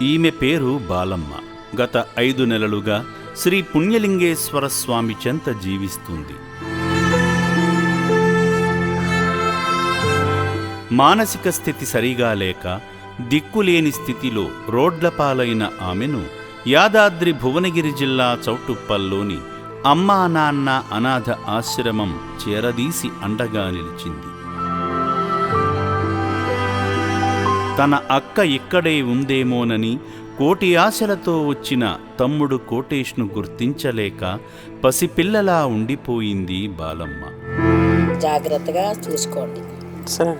ఈమె పేరు బాలమ్మ. గత 5 నెలలుగా శ్రీ పుణ్యలింగేశ్వర స్వామి చెంత జీవిస్తుంది. మానసిక స్థితి సరిగా లేక దిక్కులేని స్థితిలో రోడ్లపాలైన ఆమెను యాదాద్రి భువనగిరి జిల్లా చౌటుప్పల్లోని అమ్మా నాన్న అనాథ ఆశ్రమం చేరదీసి అండగా నిలిచింది. తన అక్క ఇక్కడే ఉందేమోనని కోటి ఆశలతో వచ్చిన తమ్ముడు కోటేష్ను గుర్తించలేక పసిపిల్లలా ఉండిపోయింది బాలమ్మ. జాగ్రత్తగా చూసుకోండి సరే,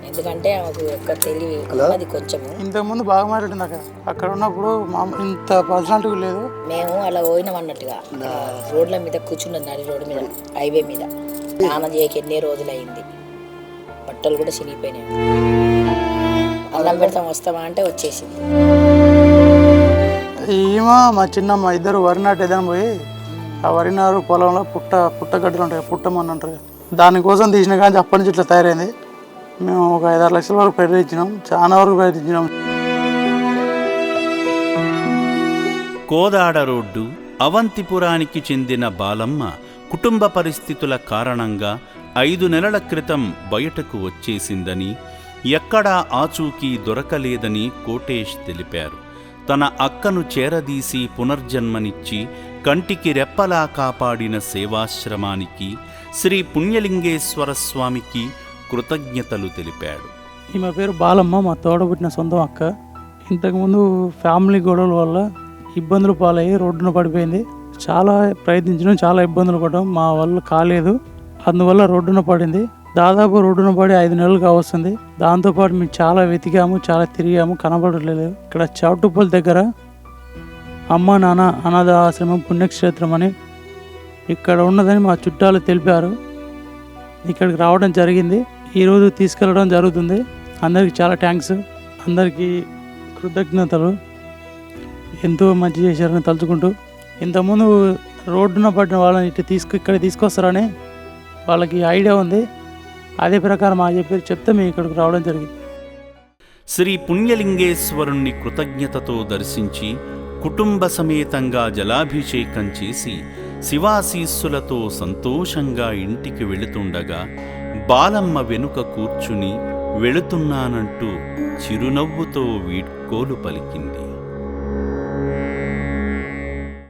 ఎందుకంటే ఆమెకు యొక్క తెలివి ఉన్నది కొంచెము. ఇంతకుముందు బాగా మాట్లాడింది అక్కడ ఉన్నప్పుడు ఇంత పర్సనాలిటీ లేదు. మేము అలా పోయినాం అన్నట్టుగా రోడ్ల మీద కూర్చున్నది, నడి రోడ్డు మీద, హైవే మీద. స్నానం చేయక ఎన్ని రోజులు అయింది, బట్టలు కూడా చినిగిపోయినాయి. అన్నం పెడతాం వస్తామా అంటే వచ్చేసింది. ఈమె మా చిన్నమ్మ ఇద్దరు వరి నాటు ఏదైనా పోయి ఆ వరి నారు పొలంలో పుట్టగడ్డలు ఉంటాయి, పుట్టమని అంటారు. దానికోసం తీసిన కానీ అప్పటి నుంచి ఇట్లా తయారైంది. మేము ఒక 5-6 లక్షల వరకు ప్రయత్నించినాం, చాలా వరకు ప్రయత్నించినాం. కోదాడ రోడ్డు అవంతిపురానికి చెందిన బాలమ్మ కుటుంబ పరిస్థితుల కారణంగా 5 నెలల క్రితం బయటకు వచ్చేసిందని, ఎక్కడా ఆచూకీ దొరకలేదని కోటేష్ తెలిపారు. తన అక్కను చేరదీసి పునర్జన్మనిచ్చి కంటికి రెప్పలా కాపాడిన సేవాశ్రమానికి, శ్రీ పుణ్యలింగేశ్వర స్వామికి కృతజ్ఞతలు తెలిపాడు. ఈమె పేరు బాలమ్మ, మా తోడబుట్టిన సొంతం అక్క. ఇంతకుముందు ఫ్యామిలీ గొడవల వల్ల ఇబ్బందులు పాలయ్యి రోడ్డున పడిపోయింది. చాలా ప్రయత్నించడం, చాలా ఇబ్బందులు పడడం, మా వల్ల కాలేదు. అందువల్ల రోడ్డున పడింది. దాదాపు రోడ్డున పడి 5 నెలలు కావస్తుంది. దాంతోపాటు మేము చాలా వెతికాము, చాలా తిరిగాము, కనబడలేదు. ఇక్కడ చౌటుప్పల్ దగ్గర అమ్మా నాన్న అనాథ ఆశ్రమం పుణ్యక్షేత్రం అని ఇక్కడ ఉన్నదని మా చుట్టాలు తెలిపారు. ఇక్కడికి రావడం జరిగింది. ఈరోజు తీసుకెళ్ళడం జరుగుతుంది. అందరికీ చాలా థ్యాంక్స్, అందరికీ కృతజ్ఞతలు. ఎంతో మంచి చేశారని తలుచుకుంటూ, ఇంతకుముందు రోడ్డున పడిన వాళ్ళని ఇక్కడ తీసుకొస్తారని వాళ్ళకి ఐడియా ఉంది. అదే ప్రకారం చెప్తే మేము ఇక్కడికి రావడం జరిగింది. శ్రీ పుణ్యలింగేశ్వరుణ్ణి కృతజ్ఞతతో దర్శించి కుటుంబ సమేతంగా జలాభిషేకం చేసి శివాశీస్సులతో సంతోషంగా ఇంటికి వెళుతుండగా బాలమ్మ వెనుక కూర్చుని వెళుతున్నానంటూ చిరునవ్వుతో వీడ్కోలు పలికింది.